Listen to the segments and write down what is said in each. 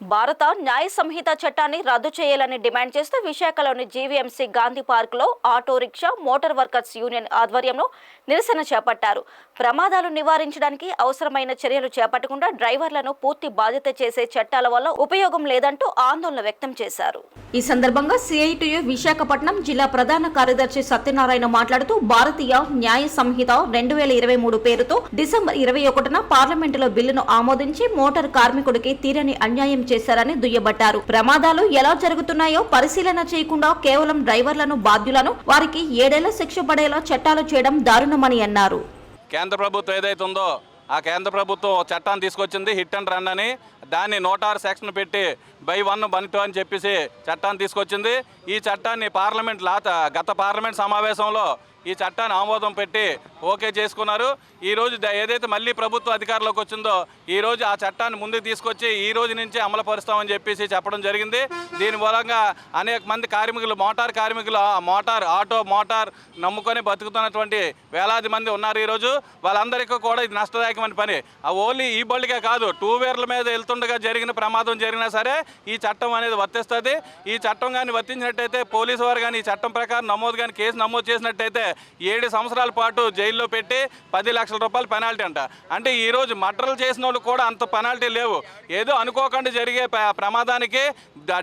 భారత న్యాయ సంహిత చట్టాన్ని రద్దు చేయాలని డిమాండ్ చేస్తూ విశాఖలోని జీవీఎంసీ గాంధీ పార్కులో auto rickshaw motor workers union ఆధ్వర్యంలో నిరసన చేపట్టారు. ప్రమాదాలు నివారించడానికి అవసరమైన చర్యలు చేపట్టకుండా డ్రైవర్లను పూర్తి బాధ్యత చేసే చట్టాల వల్ల ఉపయోగం లేదంటూ ఆందోళన వ్యక్తం చేశారు. ఈ సందర్భంగా సిఐటియు విశాఖపట్నం జిల్లా ప్రధాన కార్యదర్శి సత్యనారాయణ మాట్లాడుతూ భారతీయ న్యాయ సంహిత 2023 పేరుతో డిసెంబర్ 21న పార్లమెంటులో బిల్లును ఆమోదించి మోటార్ కార్మికుడికి తీరని అన్యాయం చేశారని దుయ్యబట్టారు. ప్రమాదాలు ఎలా జరుగుతున్నాయో పరిశీలన చేయకుండా కేవలం డ్రైవర్లను బాధ్యులను వారికి 7 ఏళ్ల శిక్ష పడేలా చట్టాలు చేయడం దారుణమని అన్నారు. కేంద్ర ప్రభుత్వం ఏదైతే ఉందో ఆ కేంద్ర ప్రభుత్వం చట్టాన్ని తీసుకొచ్చింది హిట్ అండ్ రన్ అని. దాన్ని 106 సెక్షన్ పెట్టి బై 1 బై 2 అని చెప్పేసి చట్టాన్ని తీసుకొచ్చింది. ఈ చట్టాన్ని గత పార్లమెంట్ సమావేశంలో ఈ చట్టాన్ని ఆమోదం పెట్టి ఓకే చేసుకున్నారు. ఈరోజు ఏదైతే మళ్ళీ ప్రభుత్వం అధికారంలోకి వచ్చిందో ఈరోజు ఆ చట్టాన్ని ముందుకు తీసుకొచ్చి ఈ రోజు నుంచి అమలు పరుస్తామని చెప్పేసి చెప్పడం జరిగింది. దీని మూలంగా అనేక మంది కార్మికులు మోటార్ నమ్ముకొని బతుకుతున్నటువంటి వేలాది మంది ఉన్నారు. ఈరోజు వాళ్ళందరికీ కూడా ఇది నష్టదాయకమైన పని. ఓన్లీ ఈ బళ్ళకే కాదు, 2 వీలర్ల మీద వెళ్తుండగా జరిగిన ప్రమాదం జరిగినా సరే ఈ చట్టం అనేది వర్తిస్తుంది. ఈ చట్టం కానీ వర్తించినట్టయితే పోలీసు వారు కానీ ఈ చట్టం ప్రకారం కేసు నమోదు చేసినట్టయితే 7 సంవత్సరాల పాటు జైల్లో పెట్టి 10 లక్షల రూపాయలు పెనాల్టీ అంట. అంటే ఈరోజు మర్డర్లు చేసిన వాళ్ళు కూడా అంత పెనాల్టీ లేవు. ఏదో అనుకోకుండా జరిగే ప్రమాదానికి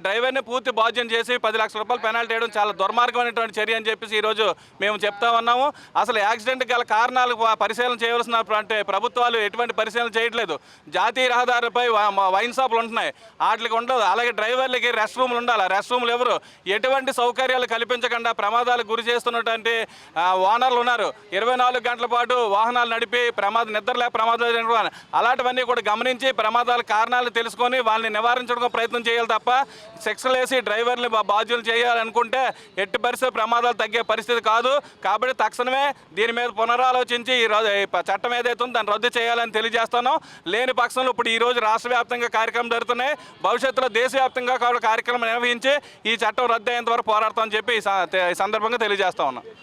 డ్రైవర్ని పూర్తి బాధ్యం చేసి 10 లక్షల రూపాయలు పెనాల్టీ వేయడం చాలా దుర్మార్గమైనటువంటి చర్య అని చెప్పేసి ఈరోజు మేము చెప్తా ఉన్నాము. అసలు యాక్సిడెంట్ గల కారణాలు పరిశీలన చేయవలసిన ప్రభుత్వాలు ఎటువంటి పరిశీలన చేయట్లేదు. జాతీయ రహదారులపై వైన్ షాపులు ఉంటున్నాయి, వాటికి ఉండదు. అలాగే డ్రైవర్లకి రెస్ట్ రూమ్లు ఉండాలి, రెస్ట్ రూమ్లు ఎవరు ఎటువంటి సౌకర్యాలు కల్పించకుండా ప్రమాదాలకు గురి చేస్తున్నటువంటి ఓనర్లు ఉన్నారు. 24 గంటల పాటు వాహనాలు నడిపి నిద్రలే ప్రమాదాలు అలాంటివన్నీ కూడా గమనించి ప్రమాదాల కారణాలు తెలుసుకొని వాళ్ళని నివారించడానికి ప్రయత్నం చేయాలి తప్ప శిక్షలు వేసి డ్రైవర్లు బాధ్యులు చేయాలనుకుంటే ఎట్టి పరిస్థితి ప్రమాదాలు తగ్గే పరిస్థితి కాదు. కాబట్టి తక్షణమే దీని మీద పునరాలోచించి ఈ చట్టం ఏదైతే ఉందో దాన్ని రద్దు చేయాలని తెలియజేస్తున్నాం. లేని పక్షంలో ఇప్పుడు ఈరోజు రాష్ట్ర వ్యాప్తంగా కార్యక్రమం జరుగుతున్నాయి. భవిష్యత్తులో దేశవ్యాప్తంగా కార్యక్రమం నిర్వహించి ఈ చట్టం రద్దు అయ్యేంత వరకు పోరాడతామని చెప్పి ఈ సందర్భంగా తెలియజేస్తా ఉన్నాం.